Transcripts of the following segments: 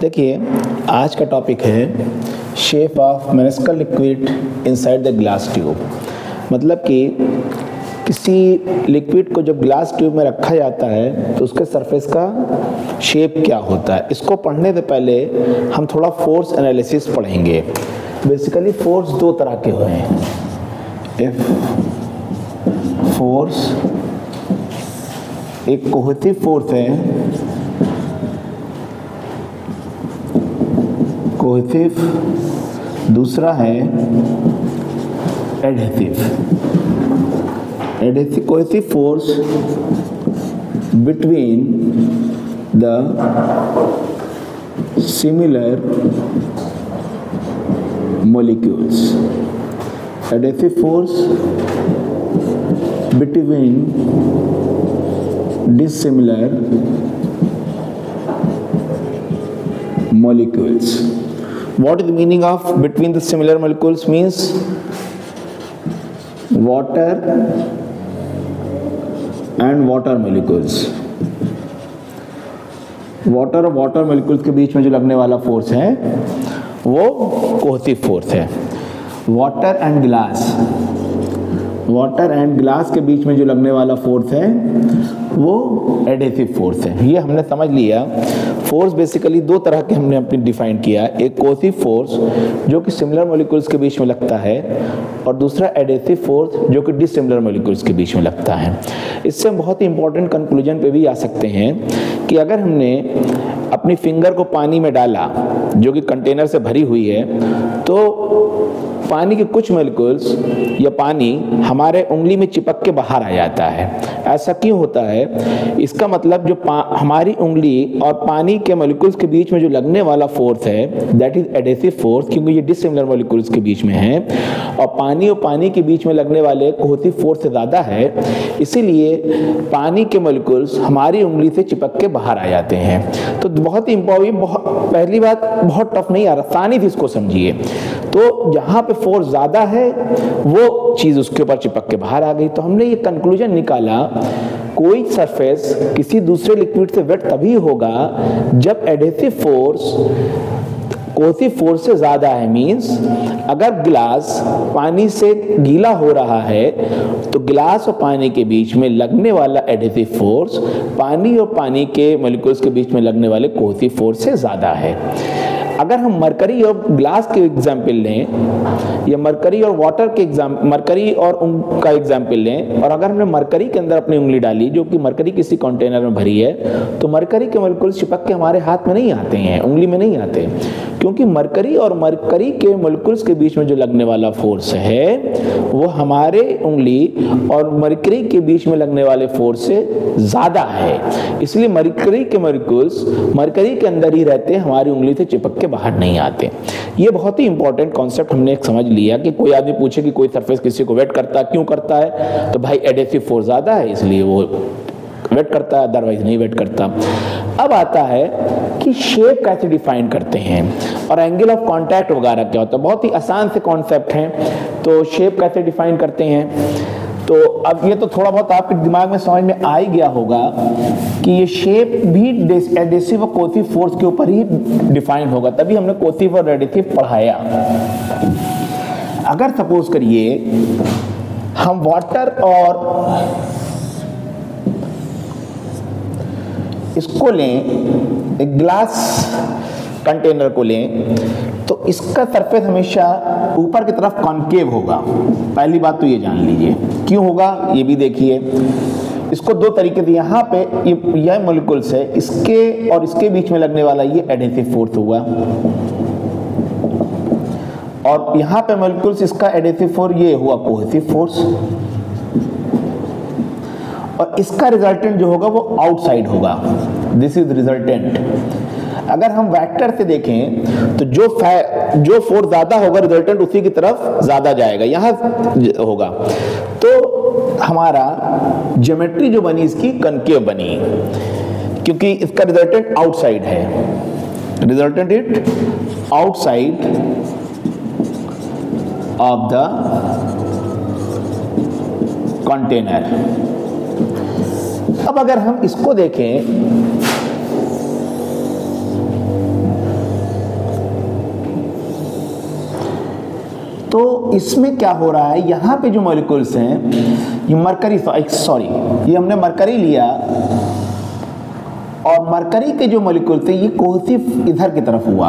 देखिए, आज का टॉपिक है shape of meniscus liquid inside the glass tube. मतलब कि किसी लिक्विड को जब ग्लास ट्यूब में रखा जाता है तो उसके सरफेस का शेप क्या होता है। इसको पढ़ने से पहले हम थोड़ा फोर्स एनालिसिस पढ़ेंगे। बेसिकली फोर्स दो तरह के हुए हैं। इफ फोर्स एक कोहेसिव फोर्स है, कोहेसिव, दूसरा है adhesive. Adhesive cohesive force between the similar molecules. Adhesive force between dissimilar molecules. What is the meaning of between the similar molecules? Means water and water molecules. Water और water molecules के बीच में जो लगने वाला force है वो cohesive force है। Water and glass, water and glass के बीच में जो लगने वाला फोर्स है वो एडहेसिव फोर्स है। ये हमने समझ लिया। फोर्स बेसिकली दो तरह के हमने अपनी डिफाइन किया, एक कोहेसिव फोर्स जो कि सिमिलर मॉलिक्यूल्स के बीच में लगता है और दूसरा एडहेसिव फोर्स जो कि डिसिमिलर मॉलिक्यूल्स के बीच में लगता है। इससे हम बहुत ही इंपॉर्टेंट कंक्लूजन पे भी आ सकते हैं कि अगर हमने अपनी फिंगर को पानी में डाला जो कि कंटेनर से भरी हुई है, तो पानी के कुछ मॉलिक्यूल्स या पानी हमारे उंगली में चिपक के बाहर आ जाता है। ऐसा क्यों होता है? इसका मतलब जो हमारी उंगली और पानी के मॉलिक्यूल्स के बीच में जो लगने वाला फोर्स है दैट इज एडहेसिव फोर्स, क्योंकि ये डिसिमिलर मॉलिक्यूल्स के बीच में है और पानी के बीच में लगने वाले कोहेसिव फोर्स से ज़्यादा है। इसीलिए पानी के मॉलिक्यूल्स हमारी उंगली से चिपक के बाहर आ जाते हैं। तो बहुत ही इंपॉर्टेंट, पहली बात बहुत टफ नहीं, आसानी से इसको समझिए। तो जहाँ पे फोर्स ज़्यादा है वो चीज़ उसके ऊपर चिपक के बाहर आ गई। तो हमने ये कंक्लूजन निकाला, कोई सरफेस किसी दूसरे लिक्विड से वेट तभी होगा जब एडहेसिव फोर्स कोहेसिव फोर्स से ज़्यादा है। मींस अगर ग्लास पानी से गीला हो रहा है तो ग्लास और पानी के बीच में लगने वाला एडहेसिव फोर्स पानी और पानी के मॉलिक्यूल्स के बीच में लगने वाले कोहेसिव फोर्स से ज़्यादा है। अगर हम मरकरी और ग्लास के एग्जाम्पल लें या मरकरी और वाटर के मरकरी और का एग्जाम्पल लें, और अगर हमने मरकरी के अंदर अपनी उंगली डाली जो कि मरकरी किसी कंटेनर में भरी है, तो मरकरी के मॉलिक्यूल्स चिपक के हमारे हाथ में नहीं आते हैं, उंगली में नहीं आते, क्योंकि मरकरी और मरकरी के मॉलिक्यूल्स के बीच में जो लगने वाला फोर्स है वो हमारे उंगली और मरकरी के बीच में लगने वाले फोर्स से ज़्यादा है। इसलिए मरकरी के मॉलिक्यूल्स मरकरी के अंदर ही रहते हैं, हमारी उंगली से चिपक के बाहर नहीं आते। ये बहुत ही इंपॉर्टेंट कॉन्सेप्ट हमने एक समझ लिया कि कोई आदमी पूछे कि कोई सरफेस किसी को वेट करता है, क्यों करता है? तो भाई एडहेसिव फोर्स ज़्यादा है इसलिए वो वेट करता है, अदरवाइज नहीं वेट करता। अब आता है कि शेप कैसे डिफाइन करते हैं और एंगल ऑफ कांटेक्ट वगैरह क्या होता है। बहुत ही आसान से कॉन्सेप्ट हैं। तो शेप कैसे डिफाइन करते हैं, तो अब ये तो थोड़ा बहुत आपके दिमाग में समझ में आ ही गया होगा कि ये शेप भी एडहेसिव और कोहेसिव फोर्स के ऊपर ही डिफाइन होगा, तभी हमने कोहेसिव और एडहेसिव पढ़ाया। अगर सपोज करिए हम वाटर और इसको लें, एक ग्लास कंटेनर को लें, तो इसका सरफेस हमेशा ऊपर की तरफ कॉन्केव होगा। पहली बात तो ये जान लीजिए। क्यों होगा ये भी देखिए। इसको दो तरीके से, यहाँ पे यह मॉलिक्यूल्स है, इसके और इसके बीच में लगने वाला ये एडहेसिव फोर्स हुआ और यहाँ पे मॉलिक्यूल्स इसका एडहेसिव फोर्स ये हुआ कोहेसिव फोर्स, और इसका रिजल्टेंट जो होगा वो आउटसाइड होगा। This is resultant. अगर हम वेक्टर से देखें तो जो फोर्स ज्यादा होगा रिजल्टेंट उसी की तरफ ज्यादा जाएगा, यहां होगा। तो हमारा ज्योमेट्री जो बनी इसकी कनकेव बनी, क्योंकि इसका रिजल्टेंट आउटसाइड है। Resultant it outside of the container. अब अगर हम इसको देखें इसमें क्या हो रहा है, यहाँ पे जो मॉलिक्यूल्स हैं, ये मरकरी, सॉरी, ये हमने मरकरी लिया और मरकरी के जो मॉलिक्यूल थे ये कोहेसिव इधर की तरफ हुआ,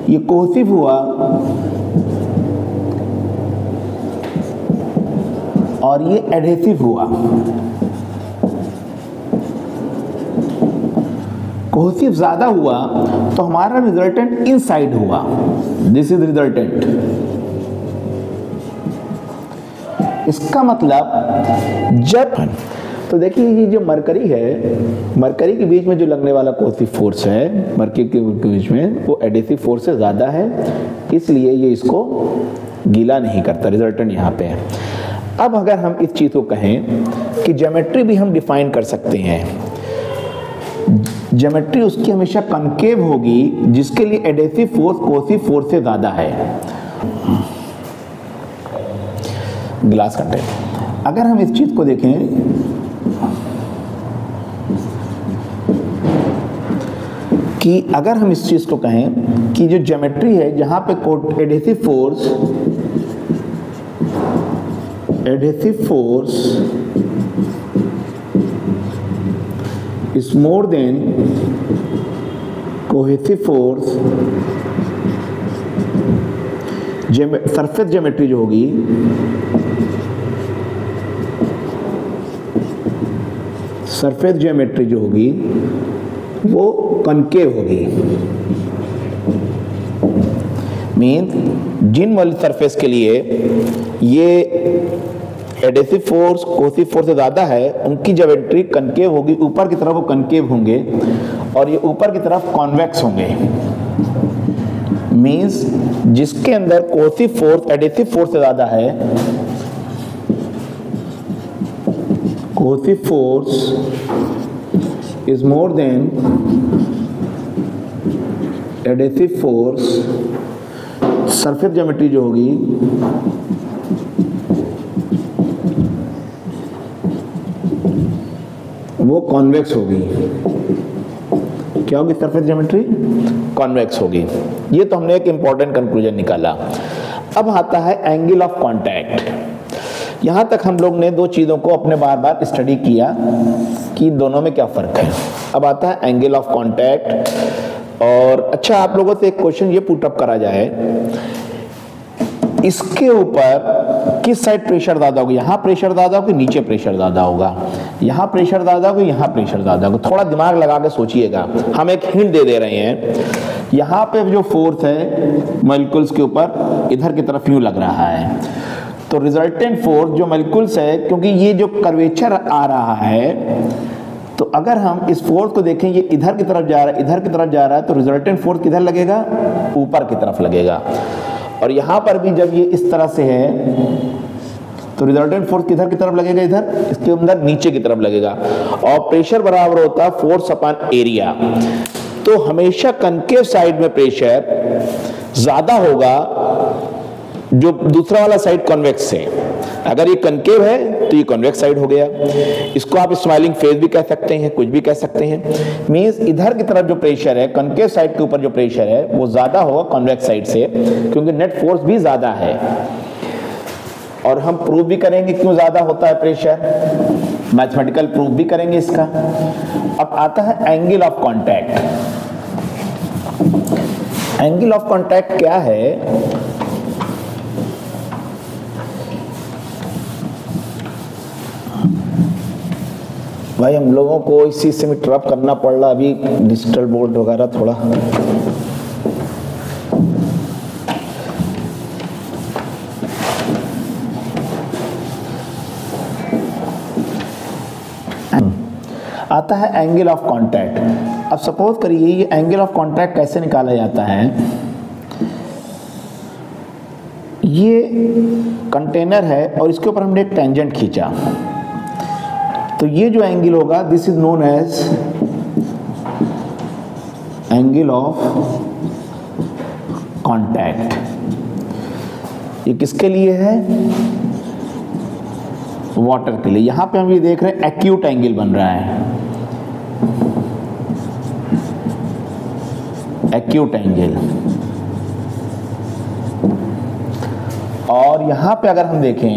ये कोहेसिव हुआ और ये एडहेसिव हुआ। कोहेसिव ज्यादा हुआ तो हमारा रिजल्टेंट इनसाइड हुआ, दिस इज रिजल्टेंट। इसका मतलब जब, तो देखिए ये जो मरकरी है, मरकरी के बीच में जो लगने वाला कोहेसिव फोर्स है मरकरी के बीच में, वो एडहेसिव फोर्स से ज्यादा है, इसलिए ये इसको गीला नहीं करता, रिजल्टेंट यहाँ पे है। अब अगर हम इस चीज को कहें कि ज्योमेट्री भी हम डिफाइन कर सकते हैं, ज्योमेट्री उसकी हमेशा कनकेव होगी जिसके लिए एडहेसिव फोर्स कोहेसिव फोर्स से ज्यादा है। ग्लास कंटेंट, अगर हम इस चीज को देखें कि अगर हम इस चीज को कहें कि जो ज्योमेट्री है जहां पे adhesive force is more than cohesive force, surface geometry जो होगी सरफेस ज्योमेट्री जो होगी वो कनकेव होगी। मीन्स जिन वाली सरफेस के लिए ये एडहेसिव फोर्स कोहेसिव फोर्स से ज़्यादा है उनकी ज्योमेट्री कनकेव होगी, ऊपर की तरफ वो कनकेव होंगे और ये ऊपर की तरफ कॉन्वेक्स होंगे। मीन्स जिसके अंदर कोहेसिव फोर्स एडहेसिव फोर्स से ज़्यादा है, cohesive force is more than adhesive force, surface geometry जो होगी वो कॉन्वेक्स होगी। क्या होगी सरफेस ज्योमेट्री? कॉन्वेक्स होगी। ये तो हमने एक इंपॉर्टेंट कंक्लूजन निकाला। अब आता है एंगल ऑफ कांटेक्ट। यहां तक हम लोग ने दो चीजों को अपने बार बार स्टडी किया कि दोनों में क्या फर्क है। अब आता है एंगल ऑफ कांटेक्ट। और अच्छा, आप लोगों से एक क्वेश्चन ये पुटअप करा जाए, इसके ऊपर किस साइड प्रेशर ज्यादा होगा? यहाँ प्रेशर ज्यादा होगा, नीचे प्रेशर ज्यादा होगा? यहाँ प्रेशर ज्यादा होगा, यहाँ प्रेशर ज्यादा होगा? थोड़ा दिमाग लगा के सोचिएगा। हम एक हिंट दे रहे हैं। यहाँ पे जो फोर्स है मॉलिक्यूल्स के ऊपर इधर की तरफ यूं लग रहा है, तो रिजल्टेंट फोर्स जो मॉलिक्यूल्स है, क्योंकि ये जो कर्वेचर आ रहा है, तो अगर हम इस फोर्स को देखें, ये इधर की तरफ जा रहा है, इधर की तरफ जा रहा है, तो रिजल्टेंट फोर्स किधर लगेगा? ऊपर की तरफ लगेगा। और यहां पर भी जब ये इस तरह से है तो रिजल्टेंट फोर्स किधर की तरफ लगेगा? इधर, इसके अंदर नीचे की तरफ लगेगा। और प्रेशर बराबर होता है फोर्स अपॉन एरिया। तो हमेशा कनकेव साइड में प्रेशर ज्यादा होगा जो दूसरा वाला साइड कॉन्वेक्स है। अगर ये कनकेव है तो ये कॉन्वेक्स साइड हो गया। इसको आप स्माइलिंग फेस भी कह सकते हैं, कुछ भी कह सकते हैं। मींस इधर की तरफ जो प्रेशर है, कनकेव साइड के ऊपर जो प्रेशर है वो ज्यादा होगा कॉन्वेक्स साइड से, क्योंकि नेट फोर्स भी ज्यादा है। और हम प्रूव भी करेंगे क्यों ज्यादा होता है प्रेशर, मैथमेटिकल प्रूफ भी करेंगे इसका। अब आता है angle of contact. Angle of contact क्या है? भाई हम लोगों को इस चीज से ट्रप करना पड़ रहा, अभी डिजिटल बोर्ड वगैरह थोड़ा आता है एंगल ऑफ कांटेक्ट। अब सपोज करिए ये एंगल ऑफ कांटेक्ट कैसे निकाला जाता है। ये कंटेनर है और इसके ऊपर हमने एक टेंजेंट खींचा, तो ये जो एंगल होगा this is known as angle of contact. ये किसके लिए है? वाटर के लिए। यहां पे हम ये देख रहे हैं एक्यूट एंगल बन रहा है, एक्यूट एंगल। और यहां पे अगर हम देखें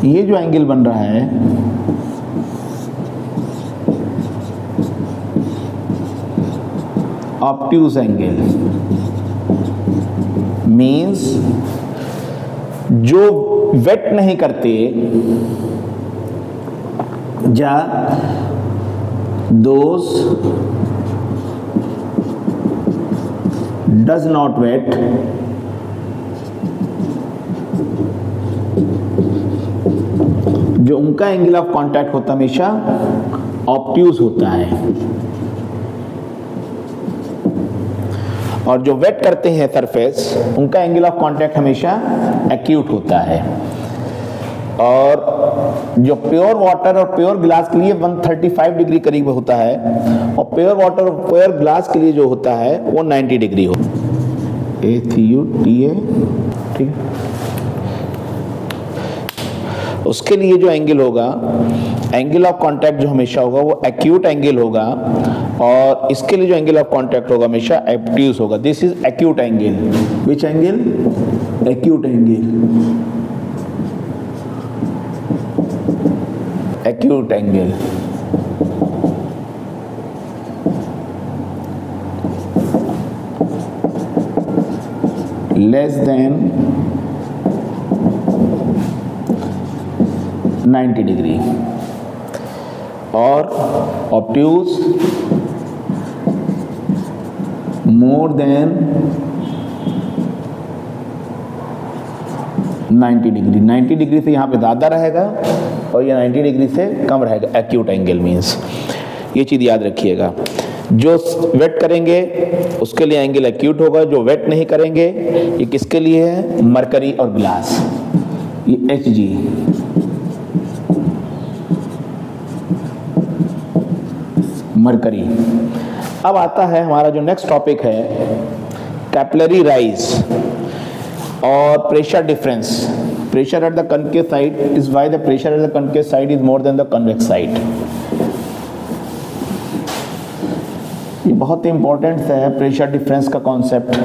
ये जो एंगल बन रहा है ऑब्ट्यूज एंगल मीन्स जो वेट नहीं करते या दोज डज नॉट वेट जो उनका एंगल ऑफ कांटेक्ट होता है हमेशा ऑब्ट्यूज होता है, और जो वेट करते हैं सरफेस उनका एंगल ऑफ कांटेक्ट हमेशा एक्यूट होता है। और जो प्योर वाटर और प्योर ग्लास के लिए 135 डिग्री करीब होता है, और प्योर वाटर और प्योर ग्लास के लिए जो होता है वो 90 डिग्री हो। ACUTA, ठीक है। उसके लिए जो एंगल होगा, एंगल ऑफ कांटेक्ट जो हमेशा होगा वो एक्यूट एंगल होगा, और इसके लिए जो एंगल ऑफ कांटेक्ट होगा हमेशा ऑब्ट्यूज होगा। This is acute angle. Which angle? Acute angle. Acute angle. Less than 90 degree, और obtuse more than 90 degree. 90 degree से यहाँ पे ज़्यादा रहेगा और ये 90 डिग्री से कम रहेगा। एक्यूट एंगल मीन्स, ये चीज़ याद रखिएगा। जो वेट करेंगे उसके लिए एंगल एक्यूट होगा, जो वेट नहीं करेंगे ये किसके लिए है? मरकरी और ग्लास। ये HG। मरकरी। अब आता है हमारा जो नेक्स्ट टॉपिक है कैपिलरी राइज और pressure difference. Pressure at the concave side is why the pressure at the concave side is more than the convex side. ये बहुत ही इंपॉर्टेंट है प्रेशर डिफरेंस का कॉन्सेप्ट,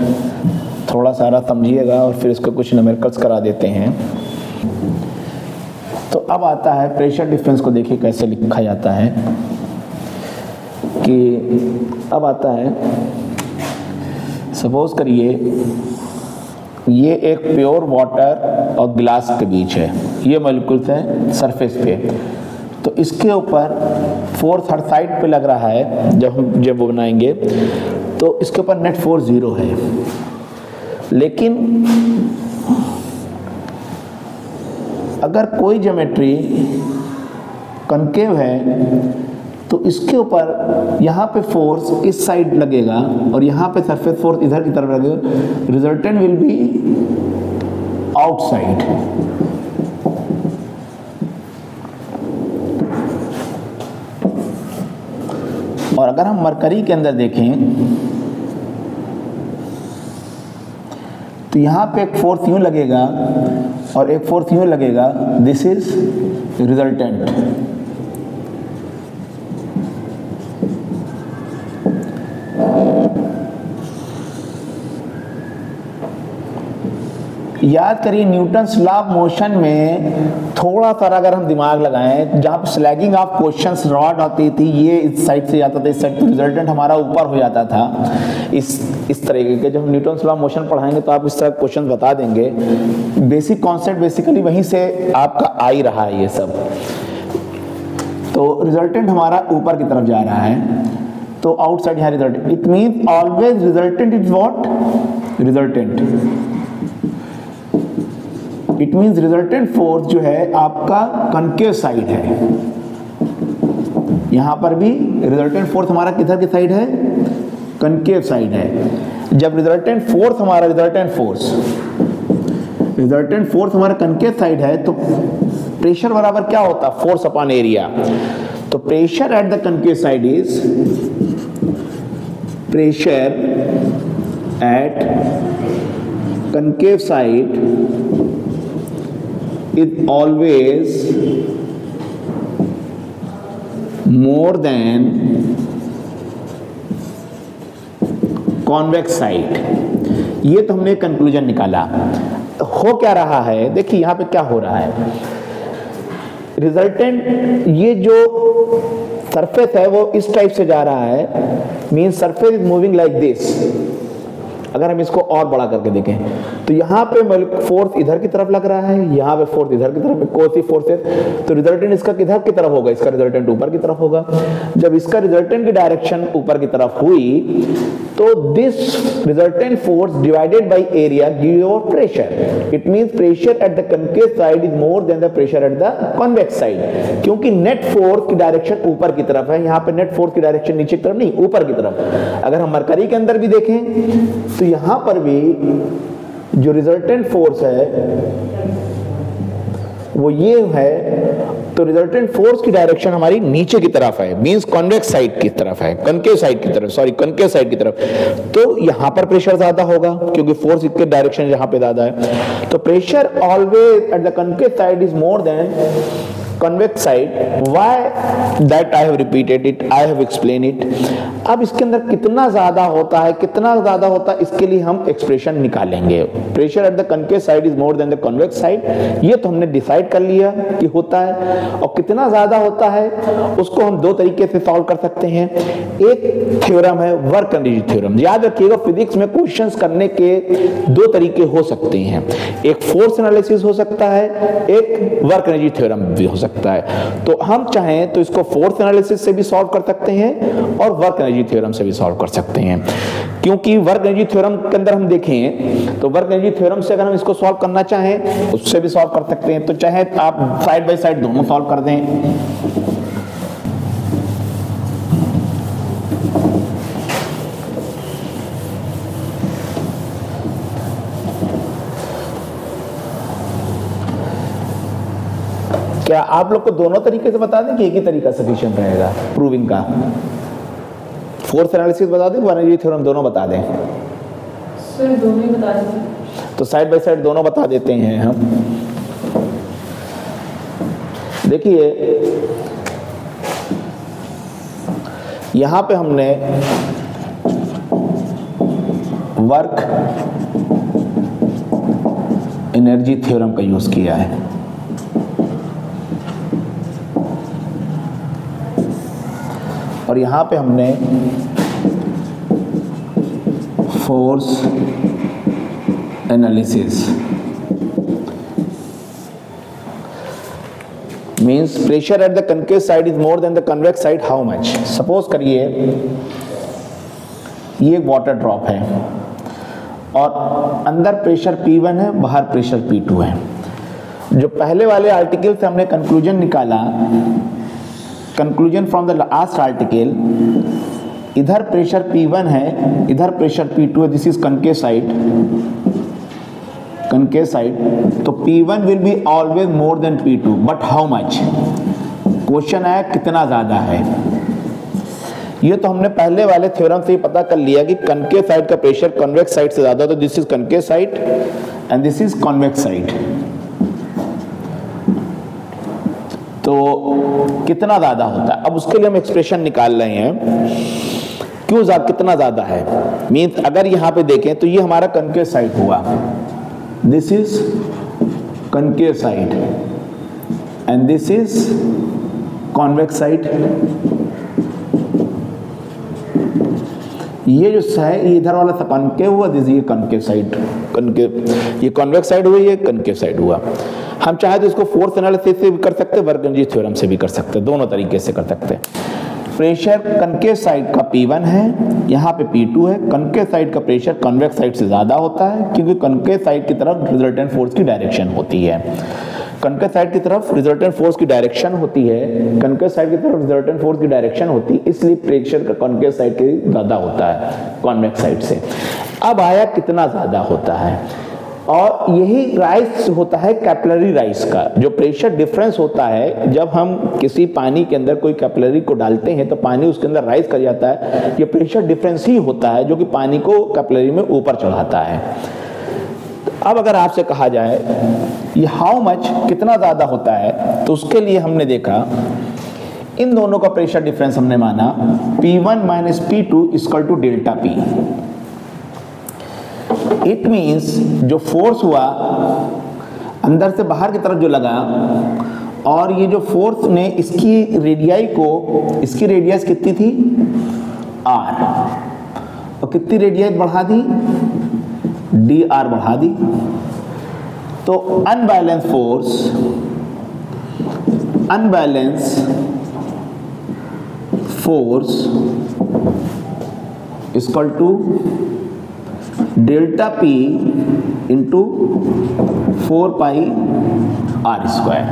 थोड़ा सारा समझिएगा और फिर इसको कुछ न्यूमेरिकल्स करा देते हैं। तो अब आता है प्रेशर डिफरेंस को देखिए कैसे लिखा जाता है कि अब आता है, सपोज करिए ये एक प्योर वाटर और ग्लास के बीच है, ये मॉलिक्यूल्स हैं सरफेस पे, तो इसके ऊपर फोर्स हर साइड पे लग रहा है। जब वो बनाएंगे तो इसके ऊपर नेट फोर्स 0 है, लेकिन अगर कोई ज्योमेट्री कनकेव है तो इसके ऊपर यहाँ पे फोर्स इस साइड लगेगा और यहाँ पे सरफेस फोर्स इधर की तरफ लगेगा। Resultant will be outside. और अगर हम मरकरी के अंदर देखें तो यहाँ पे एक फोर्स यूं लगेगा और एक फोर्स यूं लगेगा। This is resultant. याद करिए न्यूटन्स लॉ ऑफ मोशन में थोड़ा सा अगर हम दिमाग लगाएं, जहाँ पर स्लैगिंग ऑफ क्वेश्चंस रॉड होती थी, ये इस साइड से जाता था इस साइड, तो रिजल्टेंट हमारा ऊपर हो जाता था। इस तरीके के जब न्यूटन्स लॉ ऑफ मोशन पढ़ाएंगे तो आप इस तरह क्वेश्चन बता देंगे। बेसिक कॉन्सेप्ट बेसिकली वहीं से आपका आ ही रहा है ये सब। तो रिजल्टेंट हमारा ऊपर की तरफ जा रहा है, तो आउटसाइड यहाँ resultant. It means always resultant is what? Resultant. It means resultant force जो है आपका कनकेव साइड है। यहां पर भी रिजल्टेंट फोर्स हमारा किधर की साइड है? कनकेव साइड है। जब रिजल्टेंट फोर्स हमारा रिजल्टेंट फोर्स हमारा कनकेव साइड है तो प्रेशर बराबर क्या होता है? Force upon area. तो pressure at the concave side is pressure at concave side is always more than convex side. ये तो हमने कंक्लूजन निकाला। हो क्या रहा है, देखिए यहाँ पे क्या हो रहा है, रिजल्टेंट ये जो सरफेस है वो इस टाइप से जा रहा है, means surface is moving like this. अगर हम इसको और बड़ा करके देखें तो यहाँ पे फोर्स इधर की तरफ लग रहा है, यहाँ पे फोर्स इधर की तरफ, कोसी फोर्सेस, तो रिजल्टेंट इसका किधर की तरफ होगा, इसका रिजल्टेंट ऊपर की तरफ होगा। जब इसका रिजल्टेंट की डायरेक्शन ऊपर की तरफ हुई तो this resultant force divided by area give your pressure. It means pressure at the concave side is more than the pressure at the convex side, क्योंकि नेट फोर्स की डायरेक्शन ऊपर की तरफ है, यहाँ पे नेट फोर्स की डायरेक्शन नीचे की तरफ नहीं, ऊपर की तरफ। अगर हम मरकरी के अंदर भी देखें तो यहां पर भी जो रिजल्टेंट फोर्स है वो ये है, तो रिजल्टेंट फोर्स की डायरेक्शन हमारी नीचे की तरफ है, मींस कॉन्वेक्स साइड की तरफ है, कनकेव साइड की तरफ, सॉरी कनकेव साइड की तरफ। तो यहां पर प्रेशर ज्यादा होगा क्योंकि फोर्स इसके डायरेक्शन यहां पे ज्यादा है। तो pressure always at the concave side is more than convex side. Why that I have repeated it, I have explained it. अब इसके अंदर कितना ज्यादा होता है, कितना ज्यादा होता है, इसके लिए हम एक्सप्रेशन निकालेंगे। Pressure at the concave side is more than the convex side, ये तो हमने डिसाइड कर लिया कि होता है। और कितना ज्यादा होता है उसको हम दो तरीके से सॉल्व कर सकते हैं। एक थ्योरम है वर्क एनर्जी थ्योरम। याद रखिएगा फिजिक्स में क्वेश्चंस करने के दो तरीके हो सकते हैं, एक फोर्स एनालिसिस हो सकता है, एक वर्क एनर्जी थ्योरम भी हो सकता है। तो हम चाहें तो इसको फोर्स एनालिसिस से भी सॉल्व कर सकते हैं और वर्क एनर्जी थ्योरम से भी सॉल्व कर सकते हैं। क्योंकि वर्क एनर्जी थ्योरम के अंदर हम देखें तो वर्क एनर्जी थ्योरम से अगर हम इसको सॉल्व करना चाहें उससे भी सॉल्व कर सकते हैं। तो चाहे आप साइड बाय साइड दोनों सॉल्व कर दें। क्या आप लोग को दोनों तरीके से बता दें कि एक ही तरीका सफिशिएंट रहेगा प्रूविंग का? फोर्स एनालिसिस बता दें, वर्क एनर्जी थ्योरम दोनों बता दें? सर दोनों ही बता दें। तो साइड बाय साइड दोनों बता देते हैं हम। देखिए यहां पे हमने वर्क एनर्जी थ्योरम का यूज किया है। और यहां पे हमने force analysis means pressure at the concave side is more than the convex side, how much? Suppose करिए ये वाटर ड्रॉप है और अंदर प्रेशर P1 है, बाहर प्रेशर P2 है। जो पहले वाले आर्टिकल से हमने कंक्लूजन निकाला, conclusion from the last article, इधर प्रेशर P1 है, इधर प्रेशर P2 है, this is concave side, concave side. तो P1 will be always more than P2, but how much? Question है कितना ज्यादा है। ये तो हमने पहले वाले थ्योरम से ही पता कर लिया कि कनकेव साइड का प्रेशर कन्वेक्स साइड से ज्यादा, तो this is concave side and this is convex side. तो कितना ज्यादा होता है, अब उसके लिए हम एक्सप्रेशन निकाल रहे हैं। क्यों कितना ज्यादा है? मींस अगर यहां पे देखें तो ये हमारा कनकेव साइड हुआ, this is concave side and this is convex side. ये जो है ये इधर वाला कनकेव हुआ, दिस ये कनकेव साइड, कनकेव, ये कॉन्वेक्स साइड हुआ, ये कनकेव साइड हुआ। हम चाहे तो इसको फोर्स एनालिसिस से भी कर सकते हैं, वर्क एनर्जी थ्योरम से भी कर सकते हैं, दोनों तरीके से कर सकते हैं। प्रेशर कनकेव साइड का P1 है, यहाँ पे P2 है। कनकेव साइड का प्रेशर कन्वेक्स साइड से ज्यादा होता है क्योंकि कनकेव साइड की तरफ रिजल्टेंट फोर्स की डायरेक्शन होती है, कनकेव साइड की तरफ रिजल्टेंट फोर्स की डायरेक्शन होती है, कनकेव साइड की तरफ रिजल्टेंट फोर्स की डायरेक्शन होती है, इसलिए प्रेशर का कनकेव साइड के ज्यादा होता है कॉन्वेक्स साइड से। अब आया कितना ज्यादा होता है, और यही राइज होता है कैपिलरी राइज का। जो प्रेशर डिफरेंस होता है जब हम किसी पानी के अंदर कोई कैपिलरी को डालते हैं तो पानी उसके अंदर राइज कर जाता है, ये प्रेशर डिफरेंस ही होता है जो कि पानी को कैपिलरी में ऊपर चढ़ाता है। अब अगर आपसे कहा जाए ये हाउ मच, कितना ज्यादा होता है, तो उसके लिए हमने देखा इन दोनों का प्रेशर डिफरेंस हमने माना P1 minus P2 equal to delta P। It means जो फोर्स हुआ अंदर से बाहर की तरफ जो लगा, और ये जो फोर्स ने इसकी रेडियाई को, इसकी रेडियस कितनी थी r, और कितनी रेडियस बढ़ा दी dr बढ़ा दी। तो unbalance force, equal to delta P into 4 pi r square.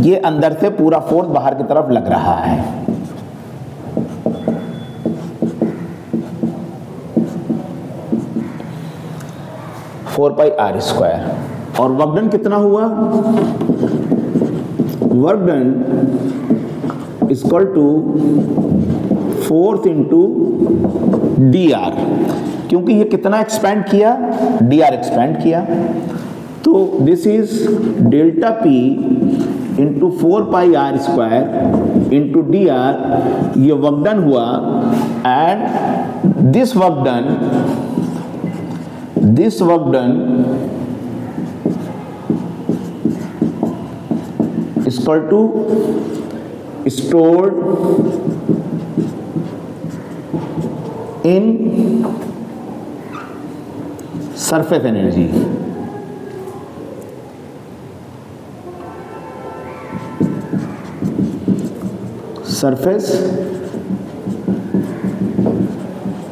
ये अंदर से पूरा फोर्स बाहर की तरफ लग रहा है। Four pi r square. और वर्क डन कितना हुआ? Work done equal to force into dr, क्योंकि ये कितना एक्सपेंड किया, dr एक्सपेंड किया। तो this is delta P into 4 pi r square into dr, ये वर्क डन हुआ। And this work done equal to stored in surface energy। surface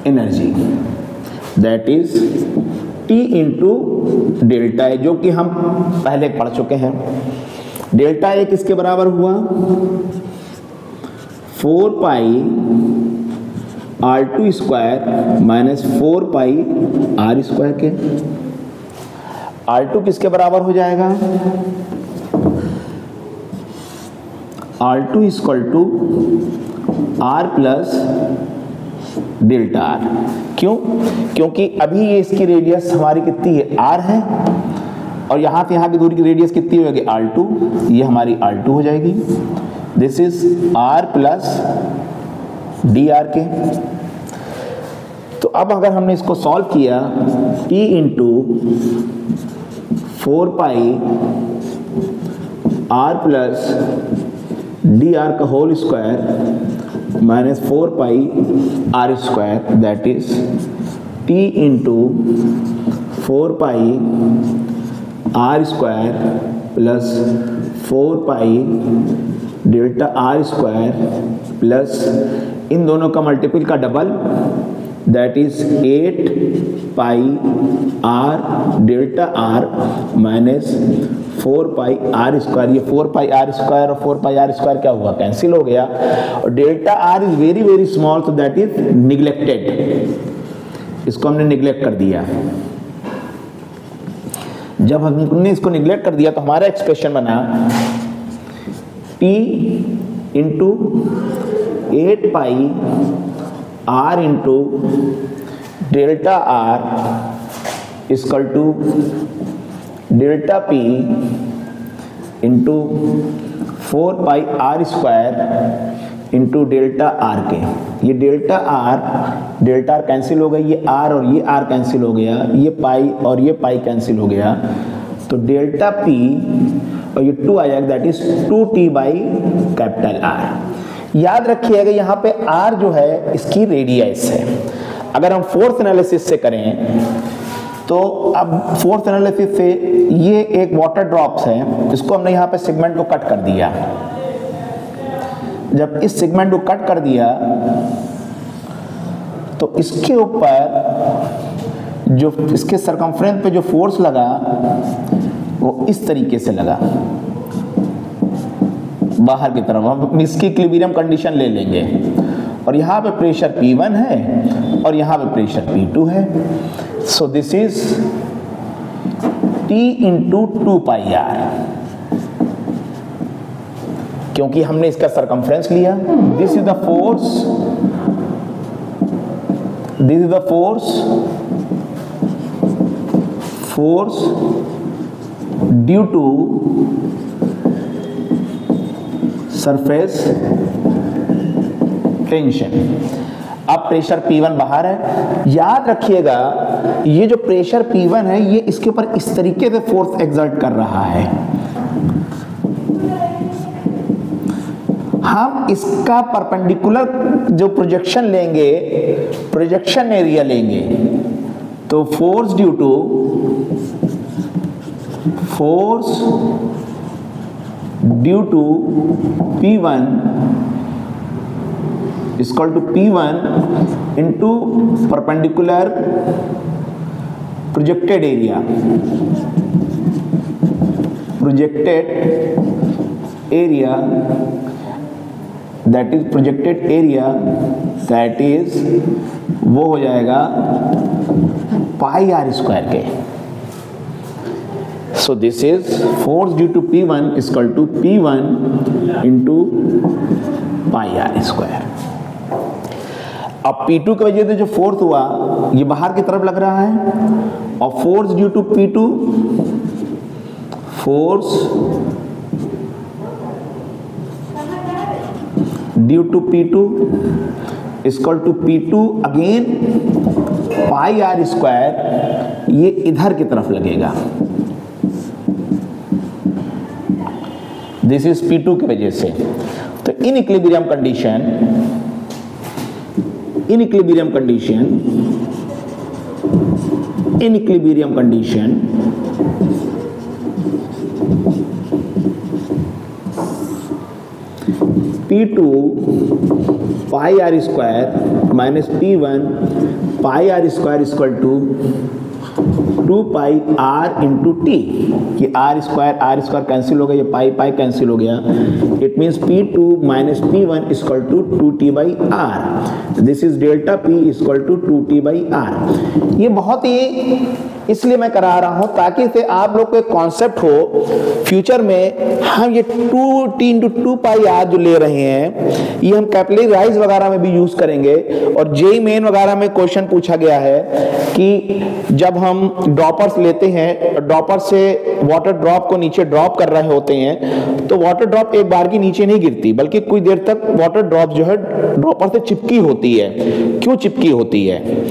energy that is T into delta A, जो कि हम पहले पढ़ चुके हैं। डेल्टा ए किसके बराबर हुआ? 4 pi r2 square minus 4 pi r square के। r2 किसके बराबर हो जाएगा? r2 equal to r plus delta r। क्यों? क्योंकि अभी ये इसकी रेडियस हमारी कितनी है, r है, और यहाँ से यहाँ की दूरी की रेडियस कितनी होगी, r2। ये हमारी r2 हो जाएगी। This is r plus dr के। तो अब अगर हमने इसको सॉल्व किया, t into 4 pi r plus dr का whole square minus 4 pi r square, that is t into 4 pi r square plus 4 pi delta r square plus इन दोनों का मल्टीपल का double, that is 8 pi r delta r minus 4 pi r square. ये 4 pi r square और 4 pi r square क्या हुआ, cancel हो गया। और delta r is very very small, तो दैट इज निग्लेक्टेड। इसको हमने निग्लेक्ट कर दिया। जब हमने इसको निग्लेक्ट कर दिया तो हमारा एक्सप्रेशन बना P into 8 pi r into delta r equal to delta P into 4 pi r square into delta r के। ये डेल्टा r कैंसिल हो गई, ये r और ये r कैंसिल हो गया, ये पाई और ये पाई कैंसिल हो गया। तो डेल्टा P और ये 2 आ जाएगा, that is 2t by capital R। याद रखिएगा यहाँ पे R जो है इसकी रेडियस है। अगर हम फोर्स एनालिसिस से करें तो अब फोर्स एनालिसिस से ये एक वाटर ड्रॉप्स है, इसको हमने यहाँ पे सेगमेंट को कट कर दिया। जब इस सेगमेंट को कट कर दिया तो इसके ऊपर जो इसके सरकमफ्रेंस पे जो फोर्स लगा वो इस तरीके से लगा बाहर की तरफ। हम इसकी इक्विलिब्रियम कंडीशन ले लेंगे, और यहाँ पे प्रेशर P1 है और यहाँ पे प्रेशर P2 है। So this is T into 2 pi R, क्योंकि हमने इसका सरकमफ्रेंस लिया। This is the force due to surface tension. अब प्रेशर P1 बाहर है। याद रखिएगा ये जो प्रेशर P1 है ये इसके ऊपर इस तरीके से फोर्स एक्सर्ट कर रहा है। हम इसका परपेंडिकुलर जो प्रोजेक्शन लेंगे, प्रोजेक्शन एरिया लेंगे, तो force due to P1 is equal to P1 into perpendicular projected area, that is वो हो जाएगा पाई r स्क्वायर के। So this is force due to P1 is equal to P1 into pi r square। अब P2 की वजह से जो force हुआ ये बाहर की तरफ लग रहा है, और force due to P2 is equal to P2 again pi r square, ये इधर की तरफ लगेगा। दिस इज P2 की वजह से। तो in equilibrium condition P2 pi r square minus P1 pi r square equal to 2 pi r into T. ये r स्क्वायर कैंसिल हो गया, ये पाई कैंसिल हो गया। It means P2 minus P1 equal to 2t by R. This is delta P equal to 2t by R. ये बहुत ही इसलिए मैं करा रहा हूं ताकि इसे आप लोग को एक कॉन्सेप्ट हो फ्यूचर में। हम ये 2t इंटू 2 पाई आर जो ले रहे हैं ये हम कैपिलरी राइज वगैरह में भी यूज करेंगे। और जेईई मेन वगैरह में क्वेश्चन पूछा गया है कि जब हम ड्रॉपर्स लेते हैं, ड्रॉपर से वाटर ड्रॉप को नीचे ड्रॉप कर रहे होते हैं, तो वाटर ड्रॉप एक बार की नीचे नहीं गिरती बल्कि कुछ देर तक वाटर ड्रॉप जो है ड्रॉपर से चिपकी होती है। क्यों चिपकी होती है?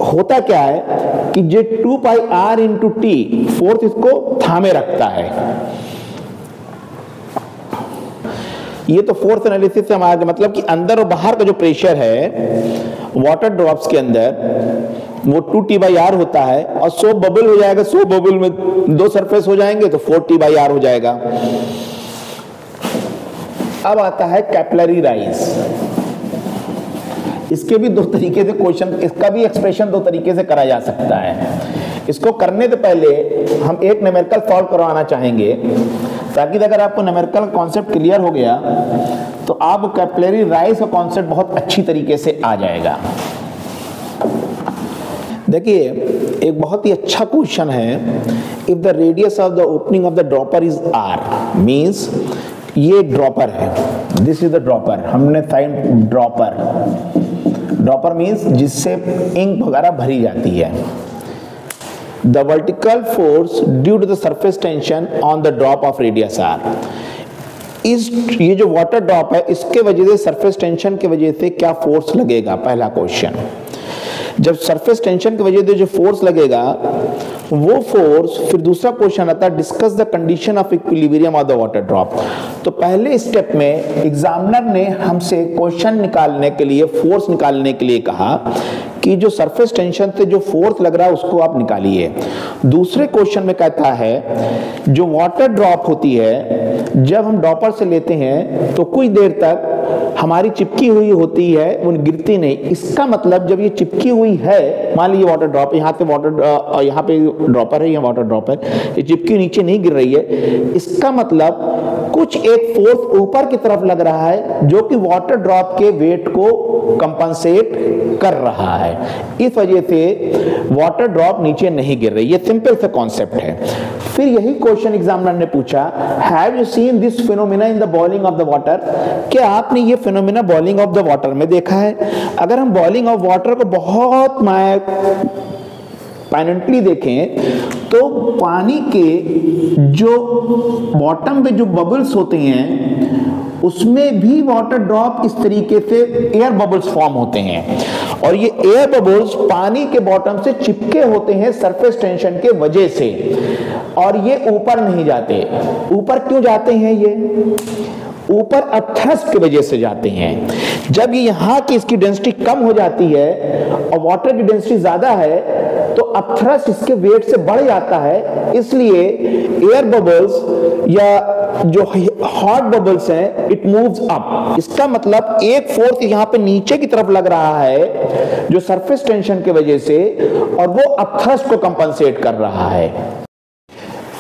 होता क्या है कि जो 2 pi r into T force इसको थामे रखता है। ये तो फोर्स एनालिसिस से हमारा मतलब कि अंदर और बाहर का जो प्रेशर है वाटर ड्रॉप्स के अंदर वो 2t बाई आर होता है, और सोप बबल हो जाएगा। सोप बबल में 2 सरफेस हो जाएंगे तो 4t बाई आर हो जाएगा। अब आता है कैपिलरी राइज। इसके भी 2 तरीके से क्वेश्चन, इसका भी एक्सप्रेशन 2 तरीके से करा जा सकता है। इसको करने से पहले हम एक न्यूमेरिकल सॉल्व करवाना चाहेंगे ताकि अगर आपको न्यूमेरिकल कॉन्सेप्ट क्लियर हो गया तो आप कैपिलरी राइज का कॉन्सेप्ट बहुत अच्छी तरीके से आ जाएगा। देखिए एक बहुत ही अच्छा क्वेश्चन है। If the radius of the opening of the dropper is r, means ये ड्रॉपर है, दिस इज द ड्रॉपर। हमने साइन ड्रॉपर मींस जिससे इंक वगैरह भरी जाती है। The vertical force due to the surface tension on the drop of radius r। ये जो वाटर ड्रॉप है इसके वजह से सरफेस टेंशन की वजह से क्या फोर्स लगेगा, पहला क्वेश्चन। जब सरफेस टेंशन की वजह से जो फोर्स लगेगा वो फोर्स, फिर दूसरा क्वेश्चन आता है discuss the condition of equilibrium of the water drop. तो पहले स्टेप में एग्जामिनर ने हमसे क्वेश्चन निकालने के लिए, फोर्स निकालने के लिए कहा कि जो सरफेस टेंशन से जो फोर्स लग रहा है उसको आप निकालिए। दूसरे क्वेश्चन में कहता है जो वाटर ड्रॉप होती है जब हम ड्रॉपर से लेते हैं तो कुछ देर तक हमारी चिपकी हुई होती है, वो गिरती नहीं। इसका मतलब जब ये चिपकी हुई है, मान लीजिए वाटर ड्रॉप, यहाँ पे यहाँ पे ड्रॉपर है, यहाँ वाटर ड्रॉपर, ये चिपकी नीचे नहीं गिर रही है, इसका मतलब कुछ एक फोर्स ऊपर की तरफ लग रहा है जो कि वाटर ड्रॉप के वेट को कंपनसेट कर रहा है। इस वजह से वाटर ड्रॉप नीचे नहीं गिर रही। ये सिंपल सा कॉन्सेप्ट है। फिर यही क्वेश्चन एग्जामिनर ने पूछा, have you seen this phenomena in the boiling of the water? क्या आपने ये phenomena boiling of the water में देखा है? अगर हम बॉइलिंग ऑफ वाटर को बहुत माइन्यूटली देखें तो पानी के जो बॉटम पे जो बबल्स होते हैं उसमें भी वाटर ड्रॉप इस तरीके से एयर बबल्स फॉर्म होते हैं, और ये एयर बबल्स पानी के बॉटम से चिपके होते हैं सरफेस टेंशन के वजह से, और ये ऊपर नहीं जाते। ऊपर क्यों जाते हैं? ये ऊपर अपथ्रस्ट की वजह से जाते हैं। जब ये यहाँ की इसकी डेंसिटी कम हो जाती है और वाटर की डेंसिटी ज्यादा है, तो अपथ्रस्ट इसके वेट से बढ़ जाता है, इसलिए एयर बबल्स या जो हॉट बबल्स हैं इट मूव्स अप। इसका मतलब एक फोर्स यहाँ पे नीचे की तरफ लग रहा है जो सरफेस टेंशन की वजह से, और वो अपथ्रस्ट को कंपनसेट कर रहा है।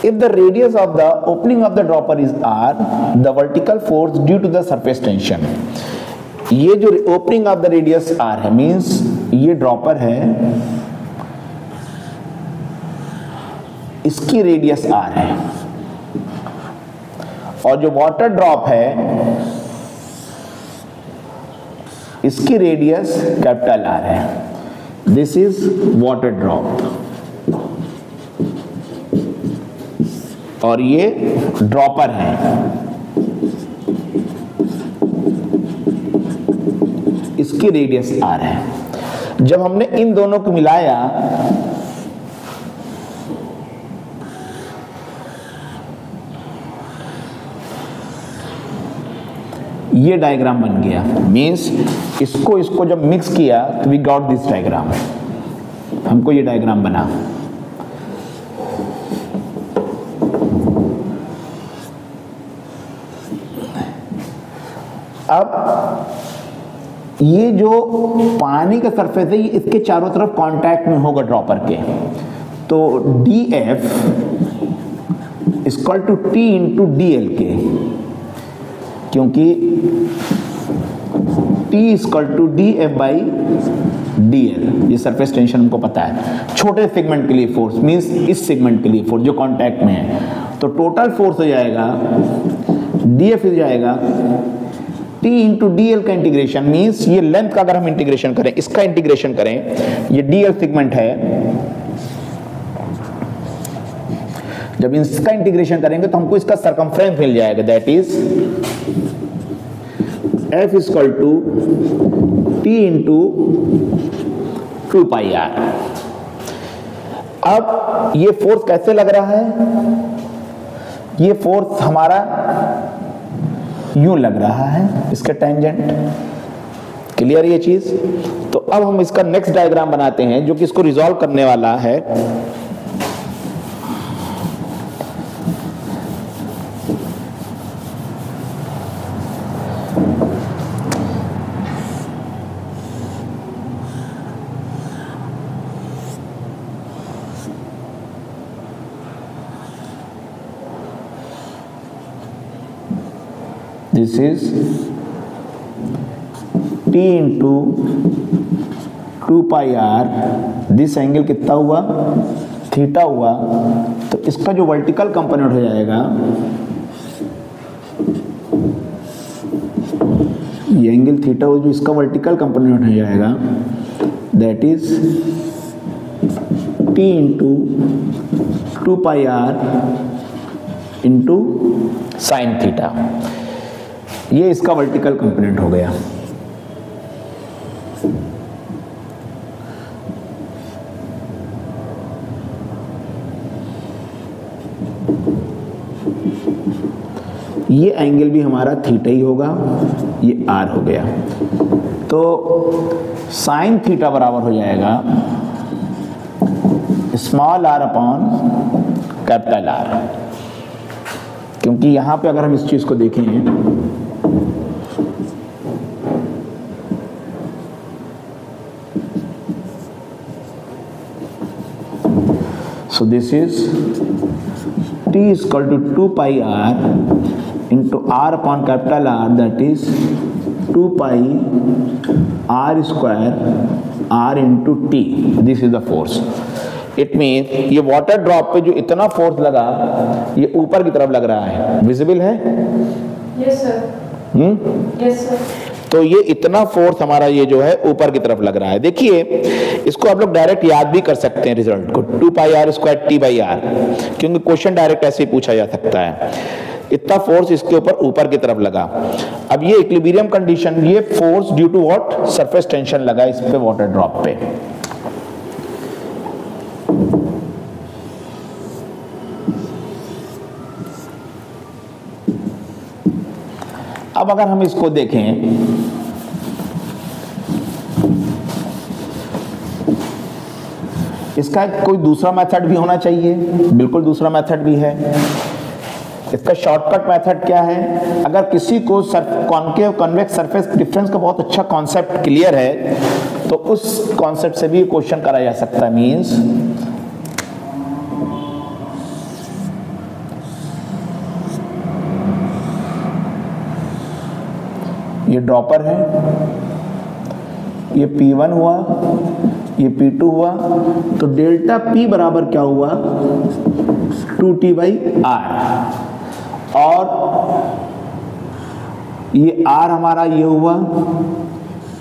If the radius of the opening of the dropper is r, the vertical force due to the surface tension, ये जो opening of the radius r है, means ये ड्रॉपर है, इसकी रेडियस r है, और जो वाटर ड्रॉप है इसकी रेडियस कैपिटल R है। दिस इज वाटर ड्रॉप, और ये ड्रॉपर है। इसकी रेडियस R है। जब हमने इन दोनों को मिलाया, ये डायग्राम बन गया। मीन्स इसको जब मिक्स किया तो वी गॉट दिस डायग्राम। हमको ये डायग्राम बना। अब ये जो पानी का सरफेस है, ये इसके चारों तरफ कांटेक्ट में होगा ड्रॉपर के, तो DF equal to T into DL के, क्योंकि T equal to DF by DL, ये सरफेस टेंशन हमको पता है। छोटे सेगमेंट के लिए फोर्स मीन्स इस सेगमेंट के लिए फोर्स जो कांटेक्ट में है, तो टोटल फोर्स हो जाएगा DF हो जाएगा T इंटू DL का इंटीग्रेशन, मीन्स ये लेंथ का अगर हम इंटीग्रेशन करें, इसका इंटीग्रेशन करें, ये DL सेगमेंट है, जब इसका इंटीग्रेशन करेंगे तो हमको इसका सरकमफ्रेंस मिल जाएगा, that is F equal to T into 2 pi R। अब ये फोर्स कैसे लग रहा है? ये फोर्स हमारा यूं लग रहा है, इसके टेंजेंट। क्लियर ये चीज? तो अब हम इसका नेक्स्ट डायग्राम बनाते हैं जो कि इसको रिजॉल्व करने वाला है। This is T into 2 pi R। This angle कितना हुआ? थीटा हुआ। तो इसका जो वर्टिकल कंपोनेंट हो जाएगा, ये एंगल थीटा हो, जो इसका वर्टिकल कंपोनेंट हो जाएगा, that is T into 2 pi R into sine theta. ये इसका वर्टिकल कंपोनेंट हो गया। ये एंगल भी हमारा थीटा ही होगा, ये R हो गया। तो साइन थीटा बराबर हो जाएगा small r upon capital R, क्योंकि यहां पे अगर हम इस चीज को देखें, so this is T is equal to 2 pi R into R upon capital R, that is 2 pi R square R into T. This is the force. It means ये वाटर ड्रॉप पे जो इतना फोर्स लगा, ये ऊपर की तरफ लग रहा है। विजिबल है? Yes sir. Yes sir. तो ये इतना फोर्स हमारा ये जो है ऊपर की तरफ लग रहा है। देखिए इसको आप लोग डायरेक्ट याद भी कर सकते हैं रिजल्ट को, 2 pi R square T by R, क्योंकि क्वेश्चन डायरेक्ट ऐसे ही पूछा जा सकता है। इतना फोर्स इसके ऊपर की तरफ लगा। अब ये इक्विलिब्रियम कंडीशन, ये force due to what, surface tension लगा इस पे वाटर ड्रॉप पे। अब अगर हम इसको देखें, इसका कोई दूसरा मेथड भी होना चाहिए, बिल्कुल दूसरा मेथड भी है। इसका शॉर्टकट मेथड क्या है? अगर किसी को कॉन्केव कन्वेक्स सरफेस डिफरेंस का बहुत अच्छा कॉन्सेप्ट क्लियर है तो उस कॉन्सेप्ट से भी क्वेश्चन करा जा सकता है। मींस ये ड्रॉपर है, ये P1 हुआ, ये P2 हुआ, तो डेल्टा P बराबर क्या हुआ, 2T/R, और ये R हमारा ये हुआ,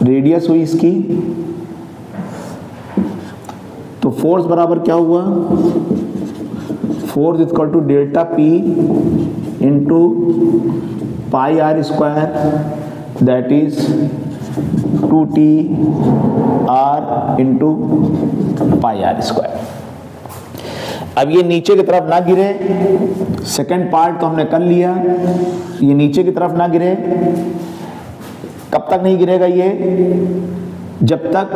रेडियस हुई इसकी, तो फोर्स बराबर क्या हुआ, force equal to delta P into pi R square, that is 2T/R into pi R square. अब ये नीचे की तरफ ना गिरे, सेकेंड पार्ट तो हमने कर लिया, ये नीचे की तरफ ना गिरे। कब तक नहीं गिरेगा ये? जब तक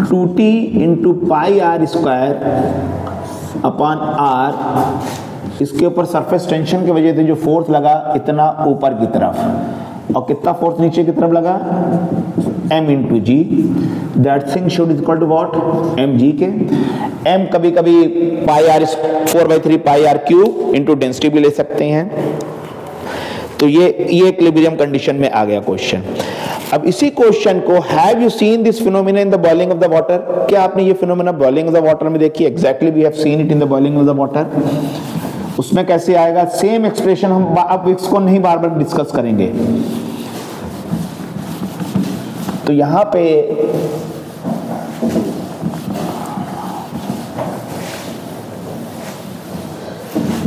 2T into pi R square upon R, इसके ऊपर सरफेस टेंशन की वजह से जो फोर्स लगा इतना ऊपर की तरफ, और कितना फोर्स नीचे की तरफ लगा, m into G, that thing should equal to what, mg के। m कभी कभी pi r 4/3 pi r cube into density भी ले सकते हैं। तो ये इक्विलिब्रियम कंडीशन में आ गया क्वेश्चन। अब इसी क्वेश्चन को, have you seen this phenomena in the boiling of the water, क्या आपने ये phenomena boiling of the water में देखी? Exactly we have seen it in the boiling of the water. उसमें कैसे आएगा? सेम एक्सप्रेशन हम अब इसको नहीं बार बार डिस्कस करेंगे। तो यहां पे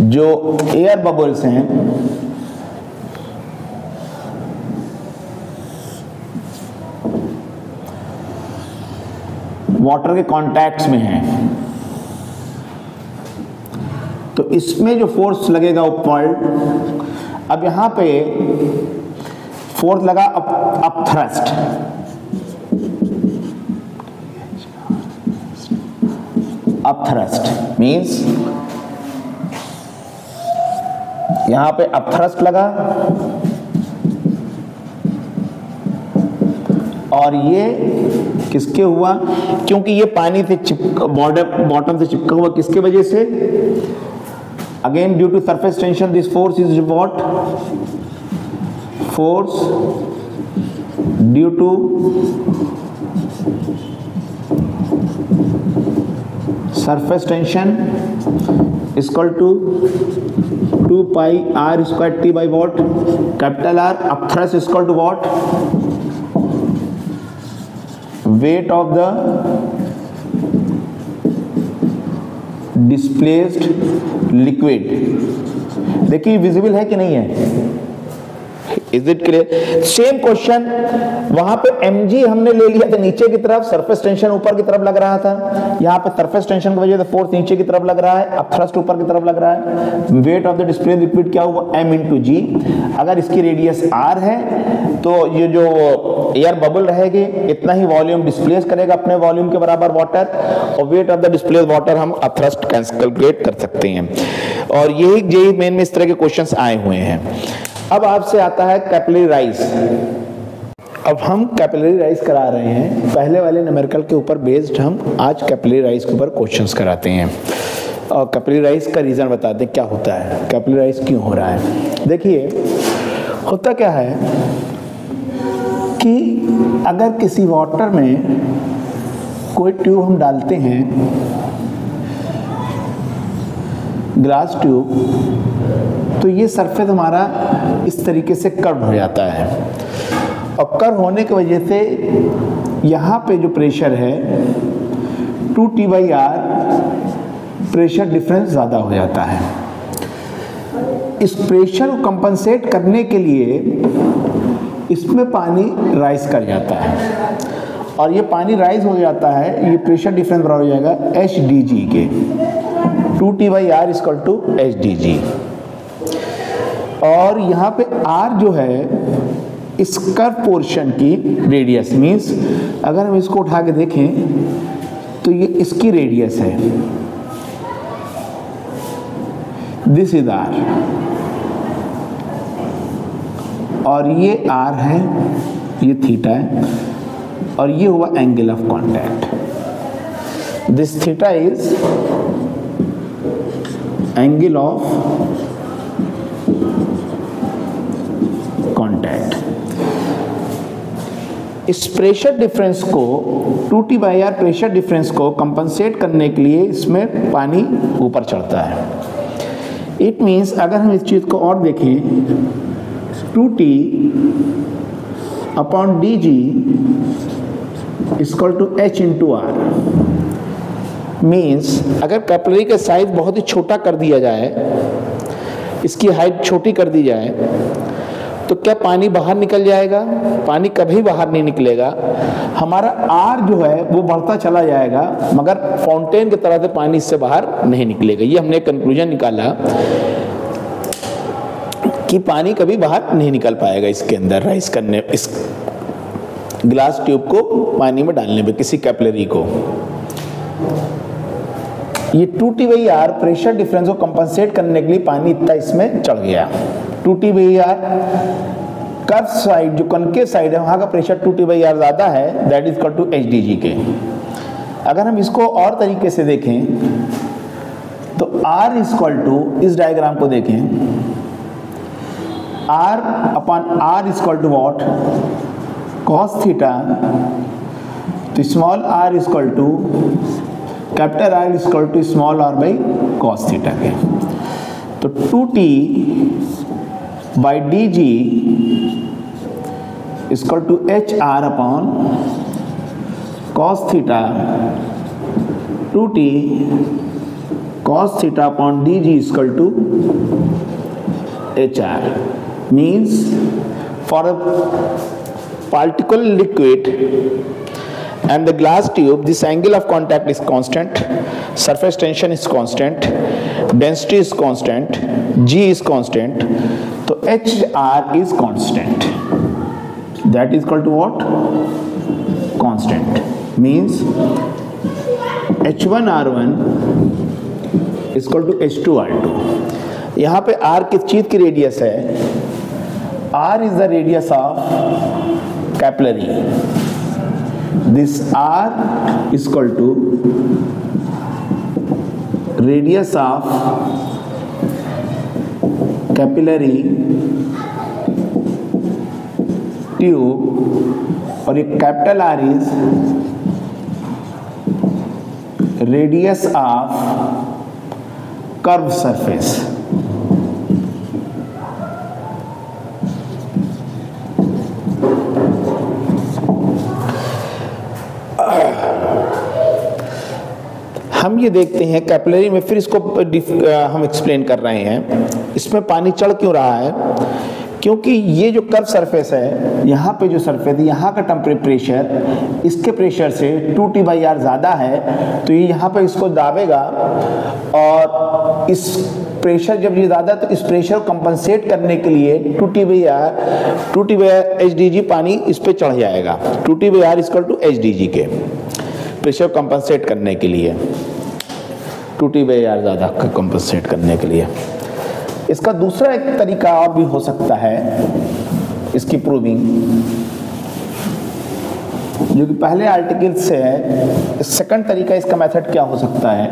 जो एयर बबल्स हैं, वाटर के कॉन्टैक्ट्स में हैं, तो इसमें जो फोर्स लगेगा ऊपर, अब यहां पे फोर्स लगा up thrust, up thrust means यहां पे अप थ्रस्ट लगा, और ये किसके हुआ? क्योंकि ये पानी से बॉटम से चिपका हुआ, किसके वजह से? Again due to surface tension, this force is what, force due to surface tension is equal to 2 pi r square t by what, capital R, upthrust is equal to what, weight of the displaced liquid। देखिए visible है कि नहीं है? Is it clear? Same question, वहां पे mg हमने ले लिया था नीचे की तरफ, सरफेस टेंशन ऊपर की तरफ लग रहा था, यहाँ पे सरफेस टेंशन की वजह से फोर्स नीचे की तरफ लग रहा है, अब थ्रस्ट ऊपर की तरफ लग रहा है। Weight of the display liquid क्या हुआ, m इंटू जी। अगर इसकी रेडियस r है तो ये जो एयर बबल रहेगी इतना ही वॉल्यूम डिस्प्लेस करेगा अपने वॉल्यूम के बराबर वाटर, और weight of the displace water हम थ्रस्ट कैलकुलेट कर सकते हैं। और यही जेईई मेन में इस तरह के क्वेश्चंस आए हुए हैं। अब आपसे आता है कैपिलरी राइज। अब हम कैपिलरी राइज करा रहे हैं, पहले वाले न्यूमेरिकल के ऊपर बेस्ड हम आज कैपिलरी राइज के ऊपर क्वेश्चंस कराते हैं, और कैपिलरी राइज का रीज़न बताते हैं क्या होता है, कैपिलरी राइज क्यों हो रहा है। देखिए होता क्या है कि अगर किसी वाटर में कोई ट्यूब हम डालते हैं, ग्लास ट्यूब, तो ये सरफेस हमारा इस तरीके से कर्व हो जाता है, और कर्व होने की वजह से यहाँ पे जो प्रेशर है 2T/R, प्रेशर डिफरेंस ज़्यादा हो जाता है। इस प्रेशर को कंपनसेट करने के लिए इसमें पानी राइज कर जाता है, और ये पानी राइज हो जाता है, ये प्रेशर डिफरेंस बराबर हो जाएगा एच डी जी के, 2T/R equal to H D G. और यहाँ पे R जो है इस कर्व पोर्शन की रेडियस, मीन्स अगर हम इसको उठा के देखें तो ये इसकी रेडियस है, दिस इज R, और ये R है, ये थीटा है, और ये हुआ angle of contact. This theta is angle of contact. इस प्रेशर डिफरेंस को 2T/R प्रेशर डिफरेंस को कंपनसेट करने के लिए इसमें पानी ऊपर चढ़ता है। इट मीन्स अगर हम इस चीज को और देखें, 2T/dg equal to H into R, means अगर कैपिलरी का साइज बहुत ही छोटा कर दिया जाए, इसकी हाइट छोटी कर दी जाए, तो क्या पानी बाहर निकल जाएगा? पानी कभी बाहर नहीं निकलेगा। हमारा R जो है वो बढ़ता चला जाएगा, मगर फाउंटेन की तरह से पानी इससे बाहर नहीं निकलेगा। ये हमने कंक्लूजन निकाला कि पानी कभी बाहर नहीं निकल पाएगा इसके अंदर राइज करने, इस ग्लास ट्यूब को पानी में डालने पे, किसी कैपिलरी को। ये 2T/R प्रेशर डिफरेंस को कंपनसेट करने के लिए पानी इतना इसमें चढ़ गया। 2T/R कर्व साइड, जो कनकेव साइड है, वहां का प्रेशर 2T/R ज्यादा है, that is equal to HDG के। अगर हम इसको और तरीके से देखें तो R इक्वल टू, इस डायग्राम को देखें, R/R equal to what, cos theta, तो small r equal to capital R equal to small r by cos theta के। तो 2T/dg equal to HR upon cos theta, 2T cos theta upon dg equal to HR, means for a particle liquid and the glass tube, this angle of contact is constant, surface tension is constant, density is constant, G is constant, so HR is constant, that is equal to what? Constant, means H1R1 is equal to H2R2। यहाँ पे R किस चीज की radius है? R is the radius of capillary. This R is equal to radius of capillary tube, और ये capital R is radius of curved surface। हम ये देखते हैं कैपिलरी में, फिर इसको हम एक्सप्लेन कर रहे हैं, इसमें पानी चढ़ क्यों रहा है? क्योंकि ये जो कर्व सरफेस है, यहाँ पे जो सरफेस है, यहाँ का टेम्परेचर इसके प्रेशर से 2T/R ज़्यादा है, तो ये यहाँ पे इसको दाबेगा, और इस प्रेशर जब ये ज़्यादा, तो इस प्रेशर को कंपनसेट करने के लिए 2T/R HDG पानी इस पे चढ़ जाएगा। 2T/R इक्वल टू HDG के प्रेशर कंपनसेट करने के लिए, 2T/R ज़्यादा कंपनसेट करने के लिए। इसका दूसरा एक तरीका और भी हो सकता है इसकी प्रूविंग, जो कि पहले आर्टिकल से है। सेकंड तरीका, इसका मेथड क्या हो सकता है?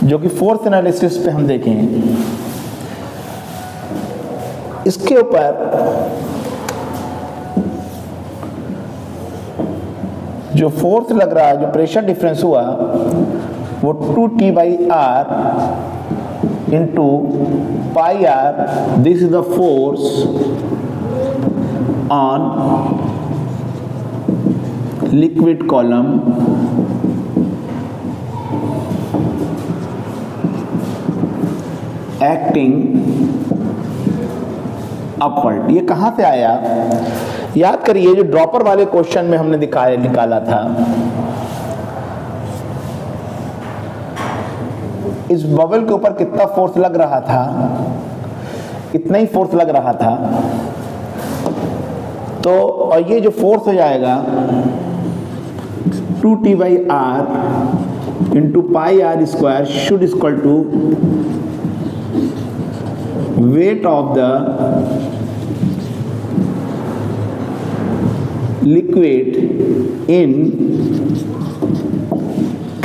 जो कि फोर्थ एनालिसिस पे हम देखें, इसके ऊपर जो फोर्थ लग रहा है, जो प्रेशर डिफरेंस हुआ, वो 2T/R into πr, this is the force on liquid column acting upward. ये कहां से आया? याद करिए जो ड्रॉपर वाले क्वेश्चन में हमने निकाला था, इस बबल के ऊपर कितना फोर्स लग रहा था? इतना ही फोर्स लग रहा था। तो और ये जो फोर्स हो जाएगा 2T/r into pi R square should equal to weight of the liquid in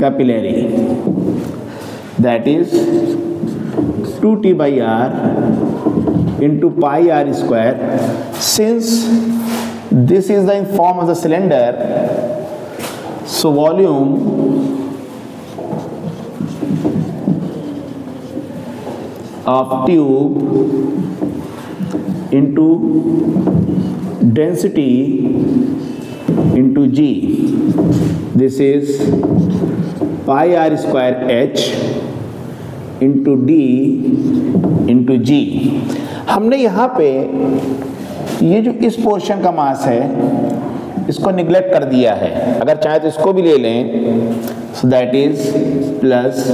capillary, that is 2T/r into pi r square. Since this is the form of the cylinder, so volume of tube into density into g, this is pi r square h into d into g। हमने यहाँ पे ये जो इस portion का मास है इसको neglect कर दिया है। अगर चाहे तो इसको भी ले लें, so that is plus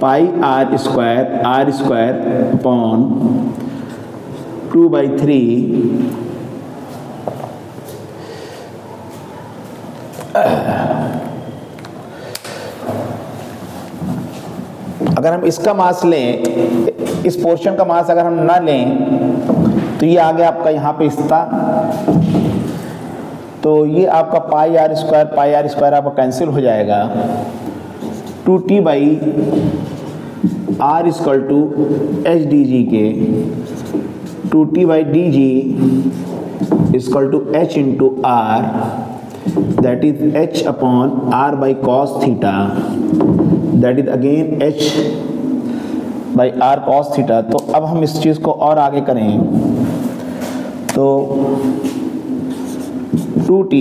pi R square upon 2/3 अगर हम इसका मास लें, इस पोर्शन का मास अगर हम ना लें तो ये आ गया आपका यहाँ पे हिस्सा, तो ये आपका पाई आर स्क्वायर आपका कैंसिल हो जाएगा। 2T/r equal to H D G के 2T/dg equal to H into R, that is H upon R by cos theta, that is again H by R cos theta. तो अब हम इस चीज़ को और आगे करें तो 2T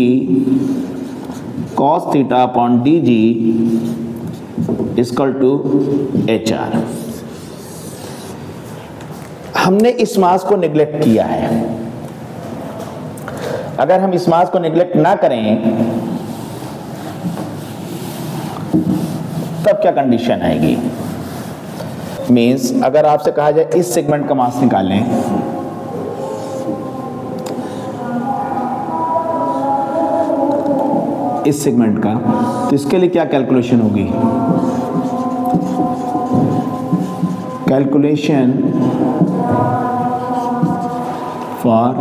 cos theta upon D G equal to H R. हमने इस मास को निगलेक्ट किया है। अगर हम इस मास को निगलेक्ट ना करें तब क्या कंडीशन आएगी? मीन्स अगर आपसे कहा जाए इस सेगमेंट का मास निकालें, इस सेगमेंट का, तो इसके लिए क्या कैलकुलेशन होगी? Calculation for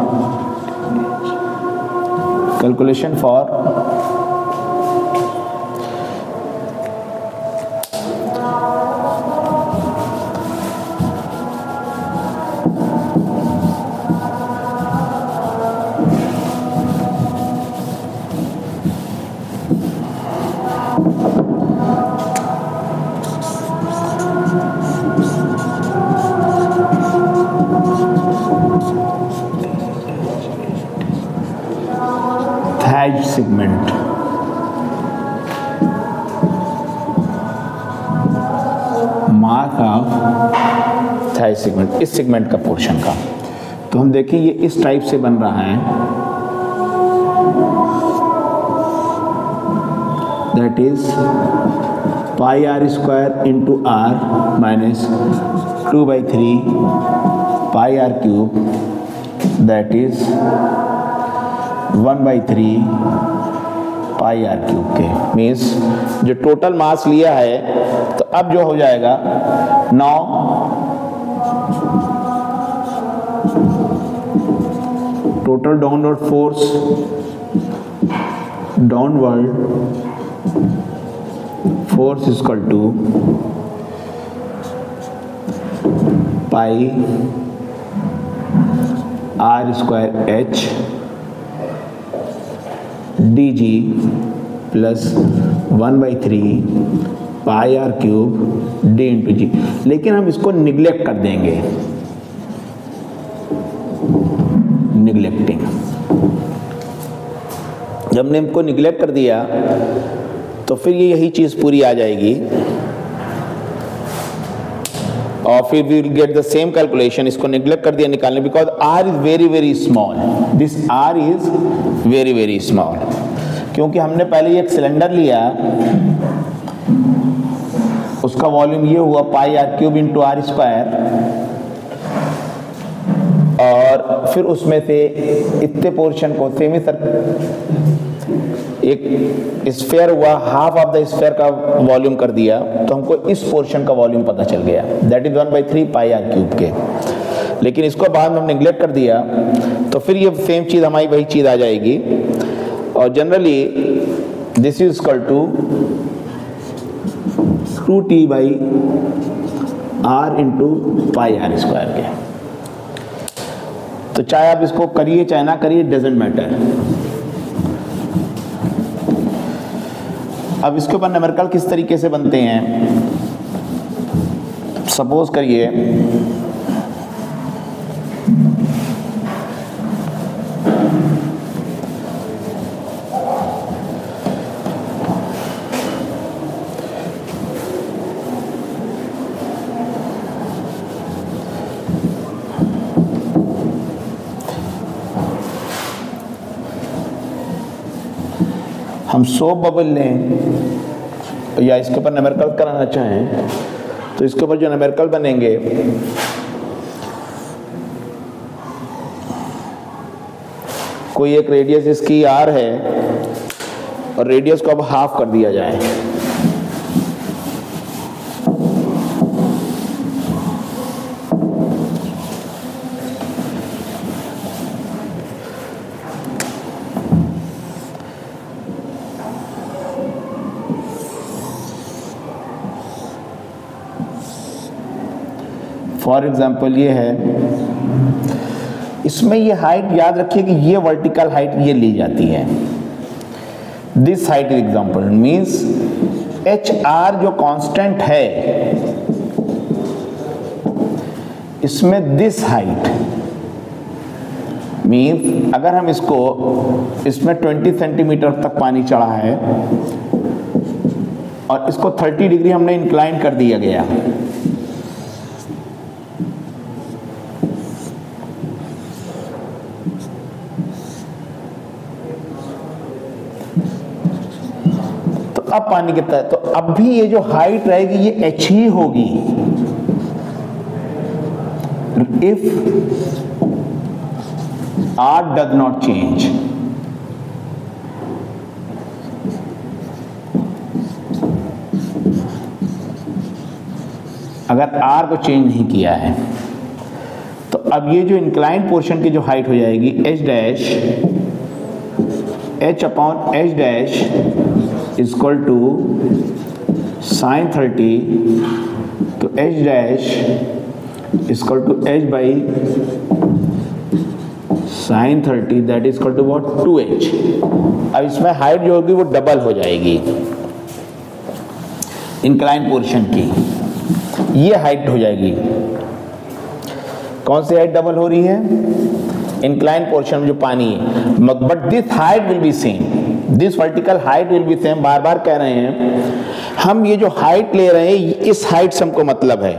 thatch segment, mark of thatch segment, इस सेगमेंट का पोर्शन का। तो हम देखें ये इस टाइप से बन रहा है, that is pi R square into R minus 2/3 pi R cube, that is 1/3 pi R cube के। मीन्स जो टोटल मास लिया है, तो अब जो हो जाएगा 9 total downward force, equal to pi R square H D G plus 1/3 pi R cube D into G. लेकिन हम इसको निगलेक्ट कर देंगे, निगलेक्टिंग। जब हमने इनको निगलेक्ट कर दिया तो फिर ये यही चीज़ पूरी आ जाएगी। और फिर we will get the same calculation, इसको नेग्लेक्ट कर दिया निकालने, because R is very very small, this R is very very small, क्योंकि हमने पहले एक सिलेंडर लिया, उसका वॉल्यूम ये हुआ pi R cube into R square, और फिर उसमें से इतने पोर्शन को सेमी एक स्फेयर हुआ, हाफ ऑफ द स्फेयर का वॉल्यूम कर दिया, तो हमको इस पोर्शन का वॉल्यूम पता चल गया, that is 1/3 pi R cube के। लेकिन इसको बाद में हम नेग्लेक्ट कर दिया, तो फिर ये सेम चीज़ हमारी वही चीज़ आ जाएगी, और generally this is equal to 2t by R into pi R square के। तो चाहे आप इसको करिए चाहे ना करिए, डजेंट मैटर। अब इसके ऊपर न्यूमेरिकल किस तरीके से बनते हैं, सपोज करिए हम सोप बबल लें या इसके ऊपर न्यूमेरिकल कराना चाहें, तो इसके ऊपर जो न्यूमेरिकल बनेंगे कोई एक रेडियस इसकी आर है और रेडियस को अब हाफ कर दिया जाए, फॉर एग्जाम्पल ये है, इसमें ये हाइट याद रखिए कि ये वर्टिकल हाइट ये ली जाती है, this height is example means H R जो कांस्टेंट है, इसमें दिस हाइट मीन्स अगर हम इसको, इसमें 20 सेंटीमीटर तक पानी चढ़ा है और इसको 30 डिग्री हमने इंक्लाइन कर दिया गया, अब पानी कितना है, तो अब भी ये जो हाइट रहेगी ये h ही होगी, if r does not change। अगर r को चेंज नहीं किया है, तो अब ये जो इंक्लाइन पोर्शन की जो हाइट हो जाएगी h dash, h upon h dash equal to sine 30, तो h dash equal to h by sine 30, that is equal to what 2h। अब इसमें हाइट जो होगी वो डबल हो जाएगी इंक्लाइन पोर्शन की, ये हाइट हो जाएगी। कौन सी हाइट डबल हो रही है, इंक्लाइन पोर्शन में जो पानी है, but this height will be same, this vertical height will be same. बार बार कह रहे हैं हम, ये जो हाइट ले रहे हैं इस हाइट से हमको मतलब है,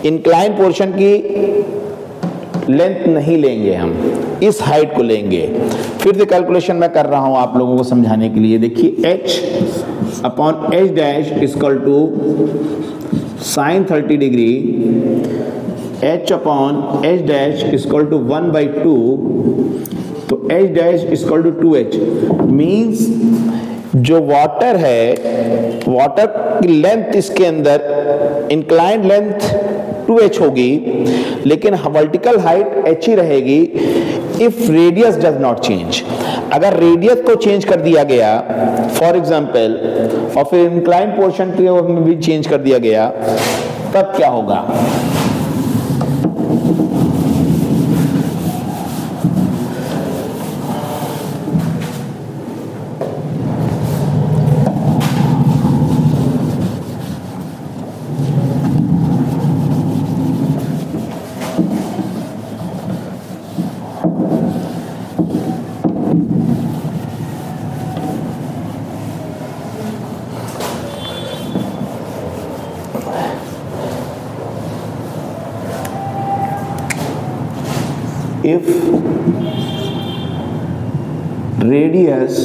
इंक्लाइन पोर्शन की लेंथ नहीं लेंगे हम, इस हाइट को लेंगे। फिर से कैलकुलेशन मैं कर रहा हूं आप लोगों को समझाने के लिए, देखिए h upon h dash equal to sine 30 degree, h upon h dash equal to 1/2, तो h dash equal to 2h means जो वाटर है, वाटर की लेंथ इसके अंदर इंक्लाइंड लेंथ 2h होगी, लेकिन वर्टिकल हाइट h ही रहेगी if radius does not change. अगर रेडियस को चेंज कर दिया गया फॉर एग्जांपल, और फिर इंक्लाइंड पोर्शन में भी चेंज कर दिया गया, तब क्या होगा, if radius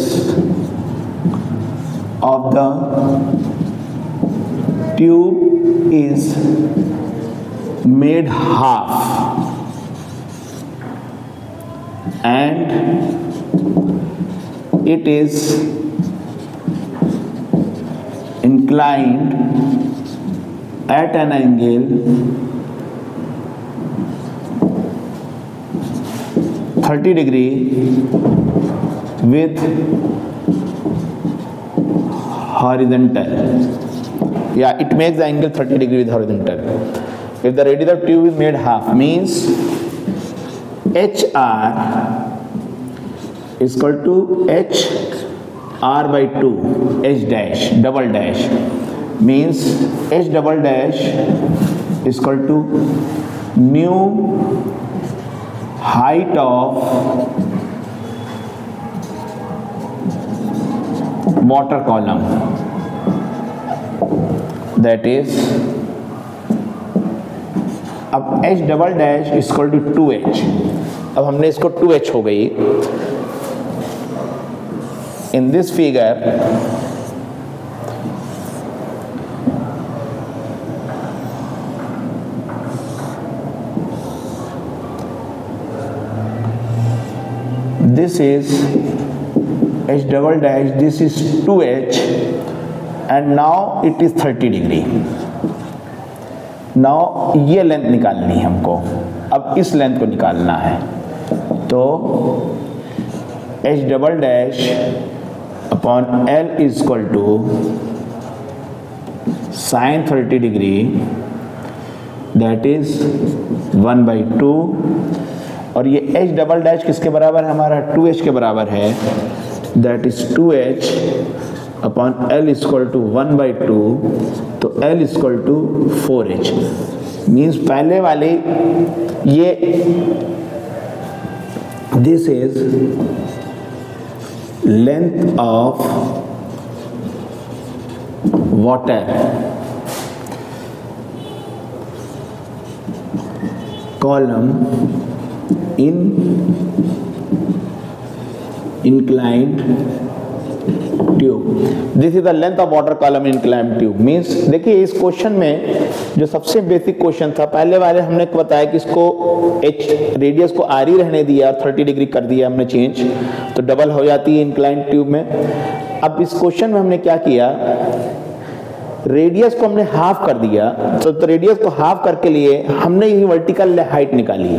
of the tube is made half and it is inclined at an angle 30 degree with horizontal. Yeah, it makes the angle 30 degree with horizontal. If the radius of tube is made half, means HR is equal to HR by 2, H dash, double dash, means H double dash is equal to new height of water column, that is, अब H double dash is equal to 2H, अब हमने इसको 2H हो गई in this figure. This is H double dash, this is 2H and now it is 30 degree. Now ये length निकालनी है हमको, अब इस लेंथ को निकालना है, तो H double dash upon L is equal to sin 30 degree, that is 1/2, और ये H डबल डैश किसके बराबर है हमारा, 2H के बराबर है, that is 2H upon L is equal to 1/2, तो L is equal to 4H. Means पहले वाले ये this is length of water column in inclined tube. This is the length of water column in inclined tube. Means देखिए इस question में जो सबसे basic question था, पहले वाले हमने बताया कि इसको H रेडियस को R ही रहने दिया और 30 डिग्री कर दिया हमने चेंज, तो डबल हो जाती है इंक्लाइंड ट्यूब में. अब इस क्वेश्चन में हमने क्या किया, रेडियस को हमने हाफ कर दिया, तो रेडियस को हाफ करके लिए हमने ये वर्टिकल हाइट निकाली.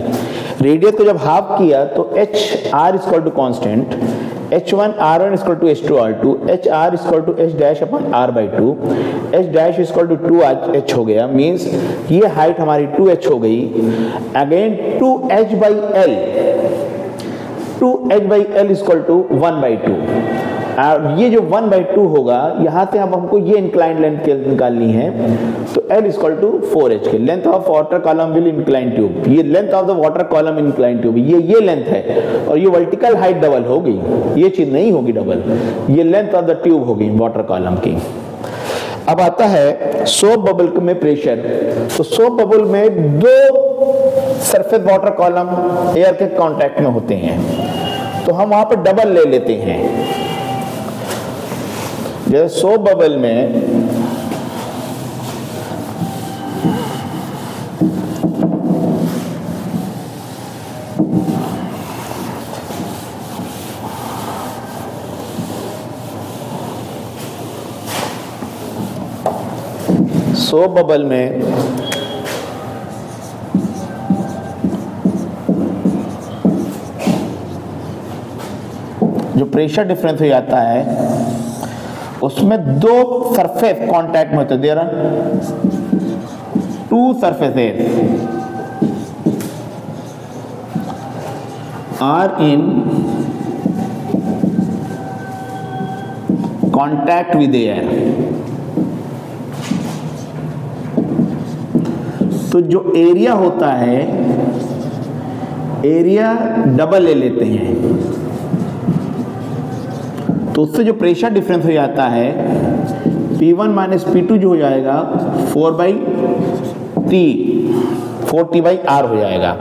रेडियस को जब हाफ किया तो H R is equal to constant, H1 R1 is equal to H2 R2, HR is equal to H dash upon R/2, H dash is equal to 2H हो गया. Means ये height हमारी 2H हो गई. Again 2H/L, 2H/L is equal to 1/2. और ये जो 1/2 होगा, यहाँ से अब हमको ये इंक्लाइन लेंथ निकालनी है, तो L is equal to 4H के. Length of water column will incline tube, ये length of the water column incline tube, ये लेंथ है, और ये वर्टिकल हाइट डबल होगी, ये चीज नहीं होगी डबल, ये लेंथ ऑफ द ट्यूब होगी वाटर कॉलम की. अब आता है सोप बबल में प्रेशर. तो सोप बबल में दो सरफेस वाटर कॉलम एयर के कांटेक्ट में होते हैं, तो हम वहां पर डबल ले लेते हैं. जैसे सोप बबल में जो प्रेशर डिफरेंस हो जाता है, उसमें दो सरफेस कांटेक्ट में होते हैं. There are two surfaces are in contact with air. तो जो एरिया होता है, एरिया डबल ले लेते हैं, तो उससे जो प्रेशर डिफरेंस हो जाता है P1 माइनस P2 जो हो जाएगा 4/T, 4T/R हो जाएगा.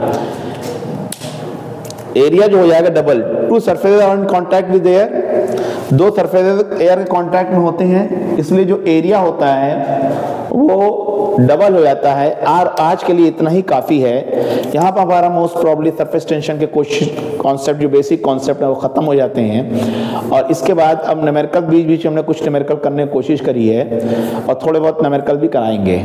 एरिया जो हो जाएगा double, two surface are in contact with air, दो सरफेस एयर के कांटेक्ट में होते हैं, इसलिए जो एरिया होता है वो डबल हो जाता है। और आज के लिए इतना ही काफ़ी है। यहाँ पर हमारा मोस्ट प्रॉब्ली सरफेस टेंशन के कुछ कॉन्सेप्ट, जो बेसिक कॉन्सेप्ट है वो ख़त्म हो जाते हैं। और इसके बाद अब न्यूमेरिकल बीच बीच हमने कुछ न्यूमेरिकल करने की कोशिश करी है और थोड़े बहुत न्यूमेरिकल भी कराएंगे।